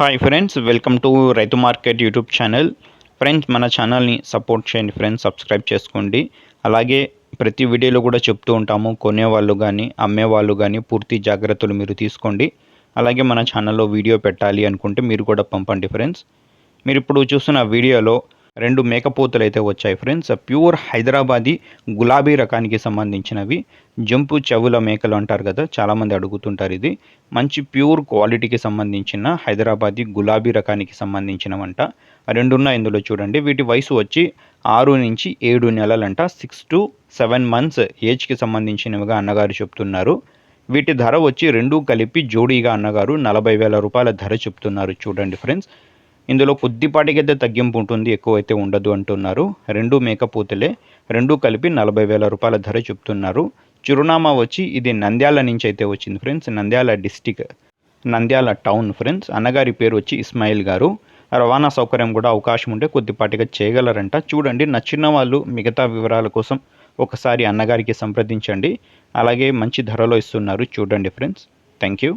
Hi friends, welcome to రైతు market YouTube channel. Friends, మన ఛానల్ని సపోర్ట్ చేయండి ఫ్రెండ్స్, సబ్స్క్రైబ్ చేసుకోండి. అలాగే ప్రతి వీడియోలో కూడా చెప్తూ ఉంటాము, కొనేవాళ్ళు కానీ అమ్మేవాళ్ళు కానీ పూర్తి జాగ్రత్తలు మీరు తీసుకోండి. అలాగే మన ఛానల్లో వీడియో పెట్టాలి అనుకుంటే మీరు కూడా పంపండి ఫ్రెండ్స్. మీరు ఇప్పుడు చూస్తున్న వీడియోలో 2 మేకపోతులు అయితే వచ్చాయి ఫ్రెండ్స్. ప్యూర్ హైదరాబాదీ గులాబీ రకానికి సంబంధించినవి. జంపు చెవుల మేకలు అంటారు కదా, చాలామంది అడుగుతుంటారు. ఇది మంచి ప్యూర్ క్వాలిటీకి సంబంధించిన హైదరాబాదీ గులాబీ రకానికి సంబంధించినవంట. 2 ఉన్నాయి ఇందులో చూడండి. వీటి వయసు వచ్చి 6 నుంచి 7 నెలలంట. 6 to 7 months ఏజ్కి సంబంధించినవిగా అన్నగారు చెప్తున్నారు. వీటి ధర వచ్చి 2 కలిపి జోడీగా అన్నగారు 40,000 రూపాయల ధర చెప్తున్నారు. చూడండి ఫ్రెండ్స్, ఇందులో కొద్దిపాటికైతే తగ్గింపు ఉంటుంది, ఎక్కువైతే ఉండదు అంటున్నారు. 2 మేకపోతులే, 2 కలిపి 40,000 రూపాయల ధర చెప్తున్నారు. చిరునామా వచ్చి ఇది నంద్యాల నుంచి అయితే వచ్చింది friends. Nandyal district, Nandyal town friends. అన్నగారి పేరు వచ్చి ఇస్మాయిల్ గారు. రవాణా సౌకర్యం కూడా అవకాశం ఉంటే కొద్దిపాటిగా చేయగలరంట. చూడండి, నచ్చిన వాళ్ళు మిగతా వివరాల కోసం ఒకసారి అన్నగారికి సంప్రదించండి. అలాగే మంచి ధరలో ఇస్తున్నారు, చూడండి ఫ్రెండ్స్. Thank you.